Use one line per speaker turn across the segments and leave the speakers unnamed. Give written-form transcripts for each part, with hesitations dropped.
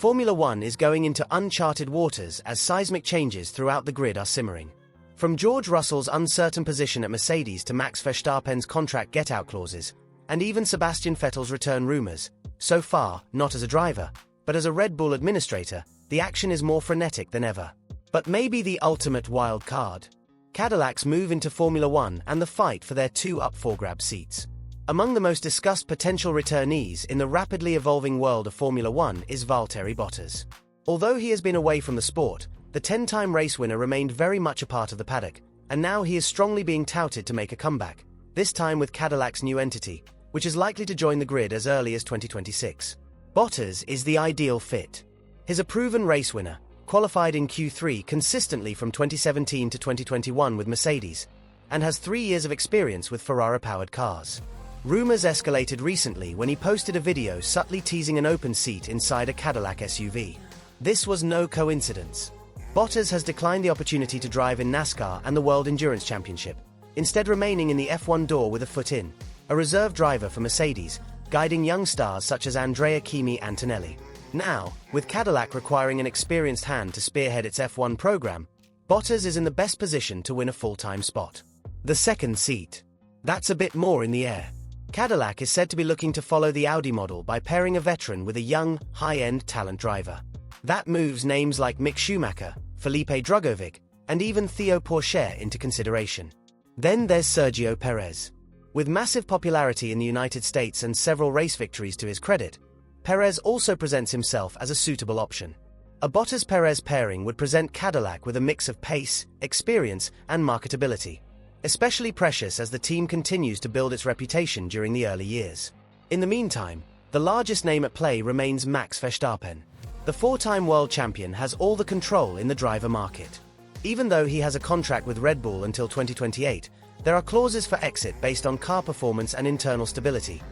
Formula One is going into uncharted waters as seismic changes throughout the grid are simmering. From George Russell's uncertain position at Mercedes to Max Verstappen's contract get-out clauses, and even Sebastian Vettel's return rumors, so far, not as a driver, but as a Red Bull administrator, the action is more frenetic than ever. But maybe the ultimate wild card. Cadillac's move into Formula One and the fight for their two up-for-grabs seats. Among the most discussed potential returnees in the rapidly evolving world of Formula One is Valtteri Bottas. Although he has been away from the sport, the 10-time race winner remained very much a part of the paddock, and now he is strongly being touted to make a comeback, this time with Cadillac's new entity, which is likely to join the grid as early as 2026. Bottas is the ideal fit. He's a proven race winner, qualified in Q3 consistently from 2017 to 2021 with Mercedes, and has 3 years of experience with Ferrari-powered cars. Rumors escalated recently when he posted a video subtly teasing an open seat inside a Cadillac SUV. This was no coincidence. Bottas has declined the opportunity to drive in NASCAR and the World Endurance Championship, instead remaining in the F1 door with a foot in, a reserve driver for Mercedes, guiding young stars such as Andrea Kimi Antonelli. Now, with Cadillac requiring an experienced hand to spearhead its F1 program, Bottas is in the best position to win a full-time spot. The second seat. That's a bit more in the air. Cadillac is said to be looking to follow the Audi model by pairing a veteran with a young, high-end talent driver. That moves names like Mick Schumacher, Felipe Drugovich, and even Theo Pourchaire into consideration. Then there's Sergio Perez. With massive popularity in the United States and several race victories to his credit, Perez also presents himself as a suitable option. A Bottas-Perez pairing would present Cadillac with a mix of pace, experience, and marketability, especially precious as the team continues to build its reputation during the early years. In the meantime, the largest name at play remains Max Verstappen. The four-time world champion has all the control in the driver market. Even though he has a contract with Red Bull until 2028, there are clauses for exit based on car performance and internal stability,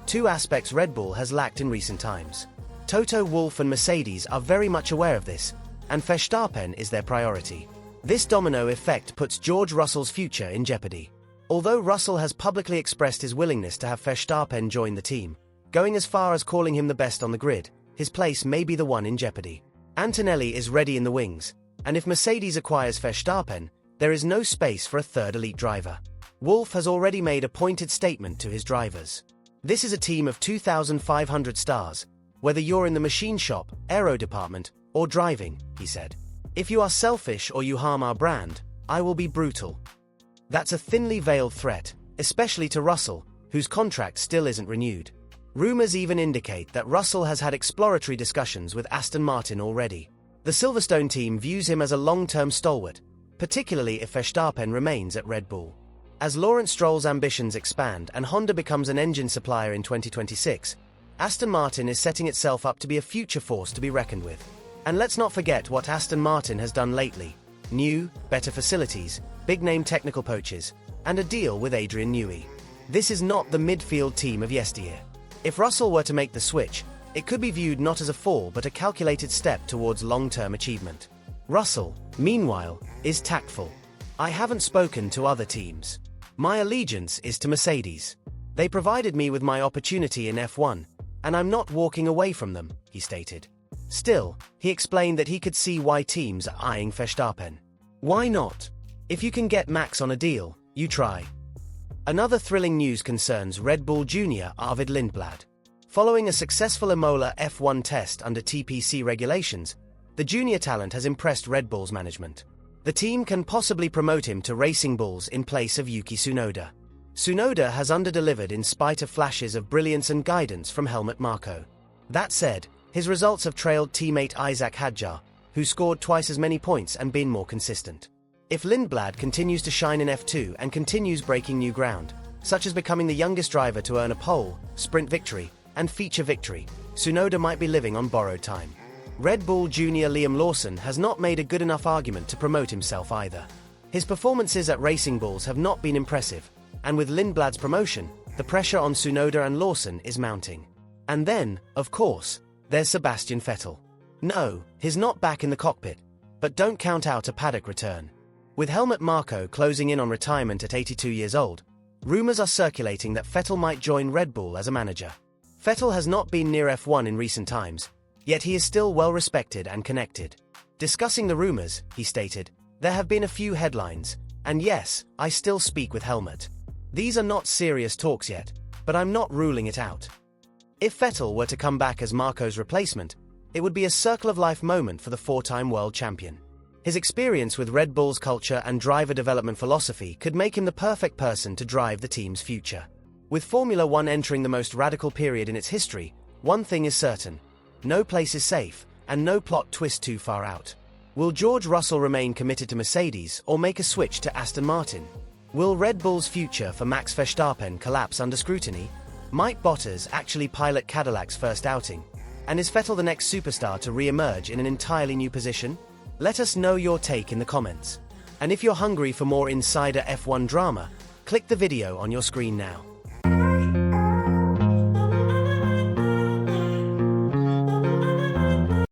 two aspects Red Bull has lacked in recent times. Toto Wolff and Mercedes are very much aware of this, and Verstappen is their priority. This domino effect puts George Russell's future in jeopardy. Although Russell has publicly expressed his willingness to have Verstappen join the team, going as far as calling him the best on the grid, his place may be the one in jeopardy. Antonelli is ready in the wings, and if Mercedes acquires Verstappen, there is no space for a third elite driver. Wolff has already made a pointed statement to his drivers. This is a team of 2,500 stars, whether you're in the machine shop, aero department, or driving, he said. If you are selfish or you harm our brand, I will be brutal. That's a thinly veiled threat, especially to Russell, whose contract still isn't renewed. Rumors even indicate that Russell has had exploratory discussions with Aston Martin already. The Silverstone team views him as a long-term stalwart, particularly if Verstappen remains at Red Bull. As Lawrence Stroll's ambitions expand and Honda becomes an engine supplier in 2026, Aston Martin is setting itself up to be a future force to be reckoned with. And let's not forget what Aston Martin has done lately. New, better facilities, big-name technical poaches, and a deal with Adrian Newey. This is not the midfield team of yesteryear. If Russell were to make the switch, it could be viewed not as a fall but a calculated step towards long-term achievement. Russell, meanwhile, is tactful. I haven't spoken to other teams. My allegiance is to Mercedes. They provided me with my opportunity in F1, and I'm not walking away from them, he stated. Still, he explained that he could see why teams are eyeing Verstappen. Why not? If you can get Max on a deal, you try. Another thrilling news concerns Red Bull Junior Arvid Lindblad. Following a successful Imola F1 test under TPC regulations, the junior talent has impressed Red Bull's management. The team can possibly promote him to Racing Bulls in place of Yuki Tsunoda. Tsunoda has underdelivered in spite of flashes of brilliance and guidance from Helmut Marko. That said, his results have trailed teammate Isaac Hadjar, who scored twice as many points and been more consistent. If Lindblad continues to shine in F2 and continues breaking new ground, such as becoming the youngest driver to earn a pole, sprint victory, and feature victory, Tsunoda might be living on borrowed time. Red Bull Junior Liam Lawson has not made a good enough argument to promote himself either. His performances at Racing Bulls have not been impressive, and with Lindblad's promotion, the pressure on Tsunoda and Lawson is mounting. And then, of course, there's Sebastian Vettel. No, he's not back in the cockpit, but don't count out a paddock return. With Helmut Marko closing in on retirement at 82 years old, rumors are circulating that Vettel might join Red Bull as a manager. Vettel has not been near F1 in recent times, Yet he is still well respected and connected. Discussing the rumors, he stated, "There have been a few headlines, and yes, I still speak with Helmut. These are not serious talks yet, but I'm not ruling it out." If Vettel were to come back as Marco's replacement, it would be a circle-of-life moment for the four-time world champion. His experience with Red Bull's culture and driver development philosophy could make him the perfect person to drive the team's future. With Formula One entering the most radical period in its history, one thing is certain: no place is safe, and no plot twist too far out. Will George Russell remain committed to Mercedes or make a switch to Aston Martin? Will Red Bull's future for Max Verstappen collapse under scrutiny? Might Bottas actually pilot Cadillac's first outing? And is Vettel the next superstar to re-emerge in an entirely new position? Let us know your take in the comments. And if you're hungry for more insider F1 drama, click the video on your screen now.